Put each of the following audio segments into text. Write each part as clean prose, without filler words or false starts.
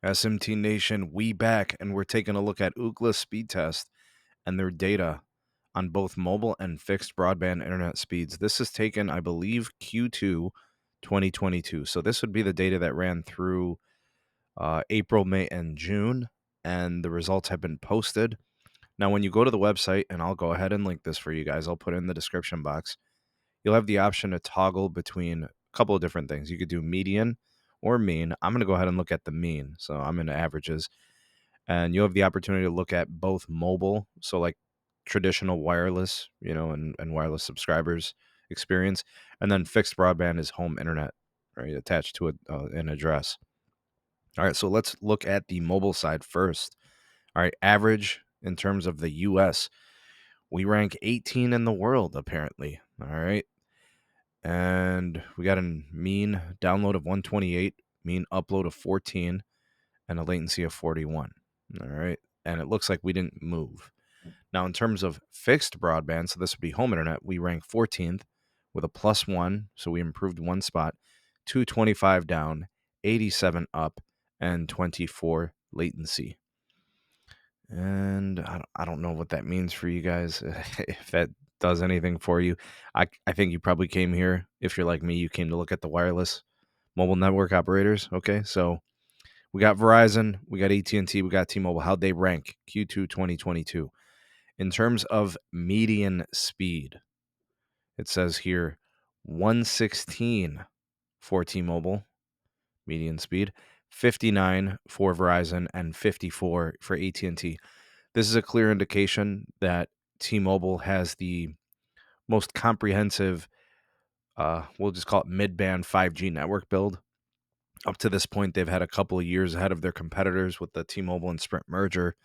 SMT Nation, we back, and we're taking a look at Ookla speed test and their data on both mobile and fixed broadband internet speeds. This is taken, I believe, Q2 2022. So this would be the data that ran through April, May, and June, and the results have been posted. Now, when you go to the website, and I'll go ahead and link this for you guys, I'll put it in the description box. You'll have the option to toggle between a couple of different things. You could do median or mean. I'm going to go ahead and look at the mean. So I'm in averages. And you have the opportunity to look at both mobile, so like traditional wireless, and wireless subscribers experience, and then fixed broadband is home internet, right, attached to an address. All right, so let's look at the mobile side first. All right, average in terms of the U.S., we rank 18 in the world, apparently. All right. And we got a mean download of 128, mean upload of 14, and a latency of 41. All right. And it looks like we didn't move. Now, in terms of fixed broadband, so this would be home internet, we rank 14th with a +1. So we improved one spot, 225 down, 87 up, and 24 latency. And I don't know what that means for you guys, if that does anything for you. I think you probably came here, if you're like me, you came to look at the wireless mobile network operators. Okay, so we got Verizon, we got AT&T, we got T-Mobile. How'd they rank Q2 2022? In terms of median speed, it says here 116 for T-Mobile, median speed, 59 for Verizon, and 54 for AT&T. This is a clear indication that T-Mobile has the most comprehensive, we'll just call it mid-band 5G network build. Up to this point, they've had a couple of years ahead of their competitors with the T-Mobile and Sprint merger.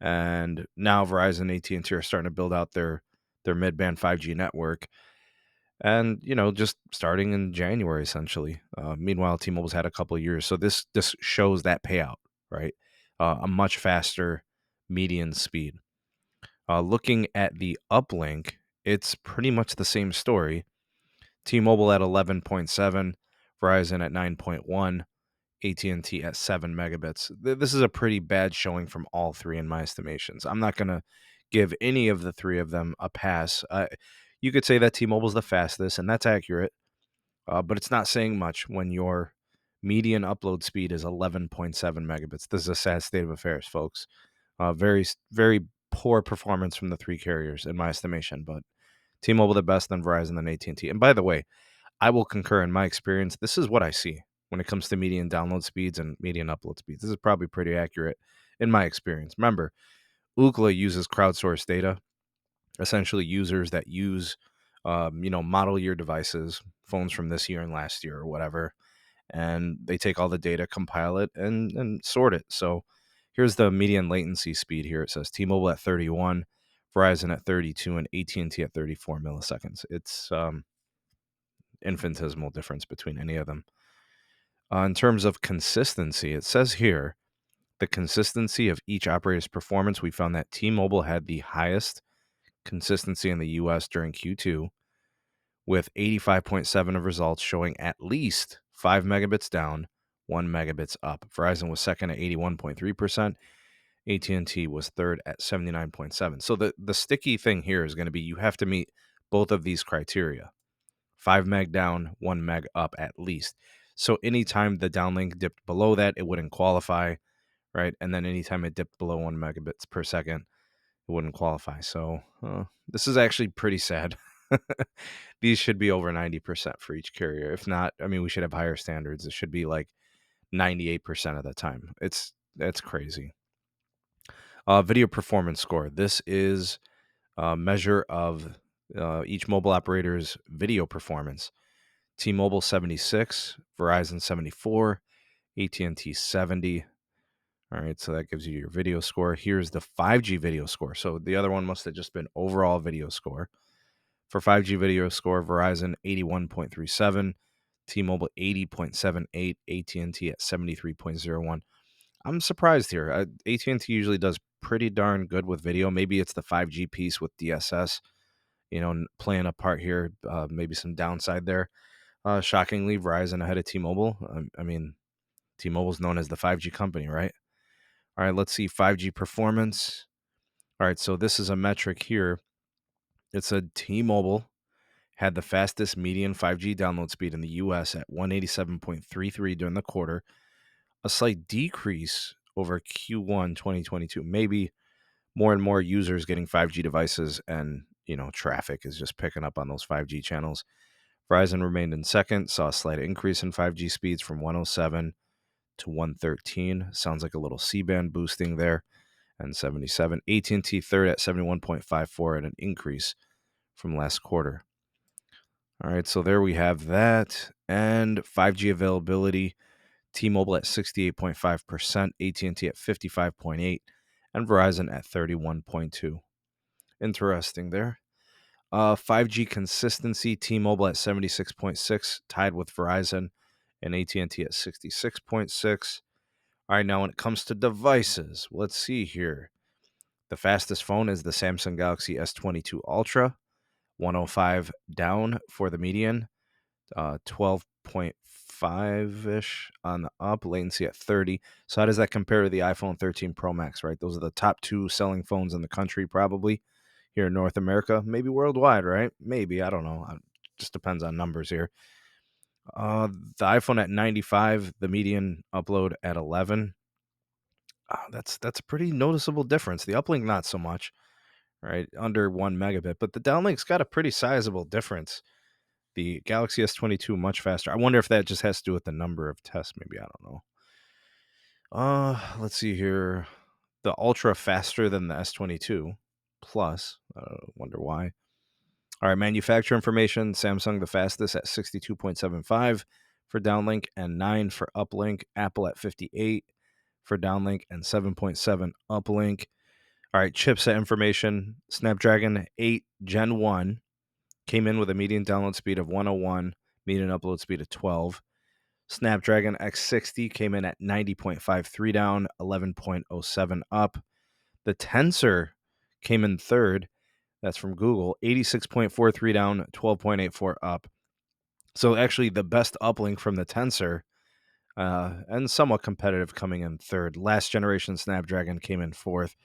And now Verizon and AT&T are starting to build out their mid-band 5G network. And, just starting in January, essentially. Meanwhile, T-Mobile's had a couple of years. So this shows that payout, right? A much faster median speed. Looking at the uplink, it's pretty much the same story. T-Mobile at 11.7, Verizon at 9.1, AT&T at 7 megabits. This is a pretty bad showing from all three in my estimations. I'm not going to give any of the three of them a pass. You could say that T-Mobile's the fastest, and that's accurate, but it's not saying much when your median upload speed is 11.7 megabits. This is a sad state of affairs, folks. Very, very poor performance from the three carriers, in my estimation, but T-Mobile the best, then Verizon, then AT&T. And by the way, I will concur in my experience. This is what I see when it comes to median download speeds and median upload speeds. This is probably pretty accurate in my experience. Remember, Ookla uses crowdsourced data, essentially users that use, model year devices, phones from this year and last year or whatever, and they take all the data, compile it, and sort it. So here's the median latency speed here. It says T-Mobile at 31, Verizon at 32, and AT&T at 34 milliseconds. It's infinitesimal difference between any of them. In terms of consistency, it says here, the consistency of each operator's performance, we found that T-Mobile had the highest consistency in the U.S. during Q2, with 85.7 of results showing at least 5 megabits down, 1 megabits up. Verizon was second at 81.3%. AT&T was third at 79.7. So the sticky thing here is going to be you have to meet both of these criteria. 5 meg down, 1 meg up at least. So anytime the downlink dipped below that, it wouldn't qualify, right? And then anytime it dipped below 1 megabits per second, it wouldn't qualify. So this is actually pretty sad. These should be over 90% for each carrier. If not, we should have higher standards. It should be like 98% of the time. That's crazy. Video performance score. This is a measure of each mobile operator's video performance. T-Mobile 76, Verizon 74, AT&T 70. All right, so that gives you your video score. Here's the 5G video score. So the other one must have just been overall video score. For 5G video score, Verizon 81.37, T-Mobile 80.78, AT&T at 73.01. I'm surprised here. AT&T usually does pretty darn good with video. Maybe it's the 5G piece with DSS, playing a part here. Maybe some downside there. Shockingly, Verizon ahead of T-Mobile. T-Mobile's known as the 5G company, right? All right, let's see 5G performance. All right, so this is a metric here. It said T-Mobile had the fastest median 5G download speed in the US at 187.33 during the quarter, a slight decrease over Q1 2022. Maybe more and more users getting 5G devices and, traffic is just picking up on those 5G channels. Verizon remained in second, saw a slight increase in 5G speeds from 107 to 113. Sounds like a little C-band boosting there. And 77. AT&T third at 71.54 and an increase from last quarter. All right, so there we have that. And 5G availability, T-Mobile at 68.5%, AT&T at 55.8%, and Verizon at 31.2%. Interesting there. 5G consistency, T-Mobile at 76.6, tied with Verizon, and AT&T at 66.6. All right, now when it comes to devices, let's see here. The fastest phone is the Samsung Galaxy S22 Ultra, 105 down for the median, 12.5-ish on the up, latency at 30. So how does that compare to the iPhone 13 Pro Max, right? Those are the top two selling phones in the country, probably here in North America, maybe worldwide, right? Maybe, I don't know. Just depends on numbers here. The iPhone at 95, the median upload at 11. That's a pretty noticeable difference. The uplink, not so much, right? Under 1 megabit, but the downlink's got a pretty sizable difference. The Galaxy S22 much faster. I wonder if that just has to do with the number of tests. Maybe, I don't know. Let's see here. The Ultra faster than the S22 Plus. Wonder why. All right, manufacturer information. Samsung the fastest at 62.75 for downlink and 9 for uplink. Apple at 58 for downlink and 7.7 uplink. All right, chipset information. Snapdragon 8 Gen 1 came in with a median download speed of 101, median upload speed of 12. Snapdragon X60 came in at 90.53 down, 11.07 up. The Tensor came in third. That's from Google, 86.43 down, 12.84 up. So actually the best uplink from the Tensor, and somewhat competitive, coming in third. Last generation Snapdragon came in fourth,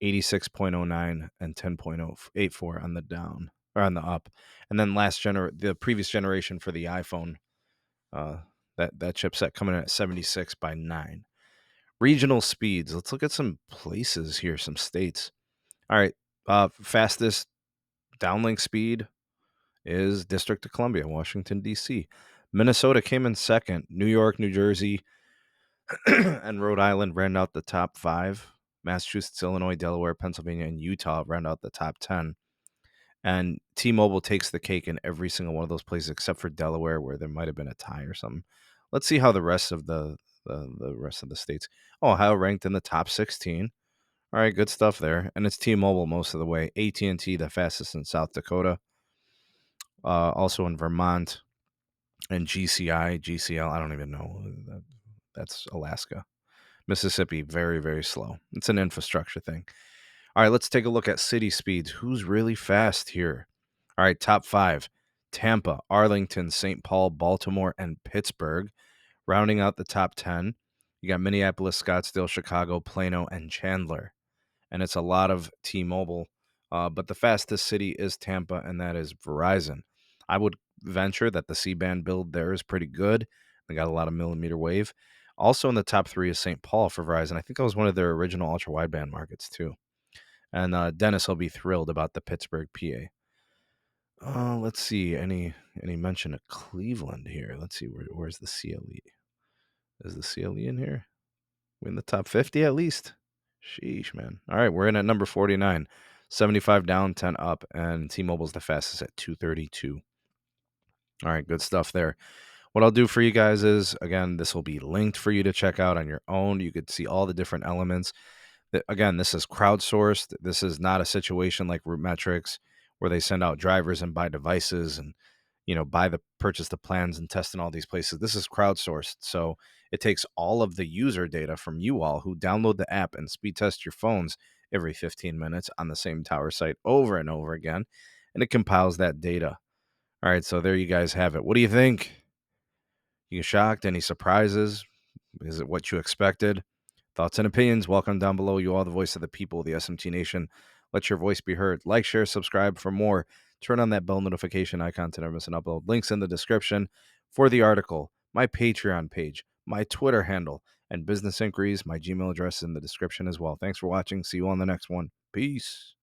86.09 and 10.84 on the down, or on the up. And then the previous generation for the iPhone, that chipset coming in at 76 by 9. Regional speeds. Let's look at some places here, some states. All right, fastest downlink speed is District of Columbia, Washington, D.C. Minnesota came in second. New York, New Jersey, and Rhode Island round out the top 5. Massachusetts, Illinois, Delaware, Pennsylvania, and Utah round out the top 10. And T-Mobile takes the cake in every single one of those places except for Delaware, where there might have been a tie or something. Let's see how the rest of the rest of the states. Ohio ranked in the top 16. All right, good stuff there. And it's T-Mobile most of the way. AT&T the fastest in South Dakota. Also in Vermont. And GCL, I don't even know. That's Alaska. Mississippi, very, very slow. It's an infrastructure thing. All right, let's take a look at city speeds. Who's really fast here? All right, top 5. Tampa, Arlington, St. Paul, Baltimore, and Pittsburgh. Rounding out the top 10, you got Minneapolis, Scottsdale, Chicago, Plano, and Chandler. And it's a lot of T-Mobile. But the fastest city is Tampa, and that is Verizon. I would venture that the C-band build there is pretty good. They got a lot of millimeter wave. Also in the top 3 is St. Paul for Verizon. I think that was one of their original ultra-wideband markets too. And Dennis will be thrilled about the Pittsburgh, PA. Let's see. Any mention of Cleveland here? Let's see. Where's the CLE? Is the CLE in here? We're in the top 50 at least. Sheesh, man. All right, we're in at number 49. 75 down, 10 up, and T-Mobile's the fastest at 232. All right, good stuff there. What I'll do for you guys is, again, this will be linked for you to check out on your own. You could see all the different elements. Again, this is crowdsourced. This is not a situation like RootMetrics where they send out drivers and buy devices and, purchase the plans and test in all these places. This is crowdsourced. So it takes all of the user data from you all who download the app and speed test your phones every 15 minutes on the same tower site over and over again, and it compiles that data. All right, so there you guys have it. What do you think? You shocked? Any surprises? Is it what you expected? Thoughts and opinions, welcome down below. You are the voice of the people, the SMT Nation. Let your voice be heard. Like, share, subscribe for more. Turn on that bell notification icon to never miss an upload. Links in the description for the article, my Patreon page, my Twitter handle, and business inquiries. My Gmail address is in the description as well. Thanks for watching. See you on the next one. Peace.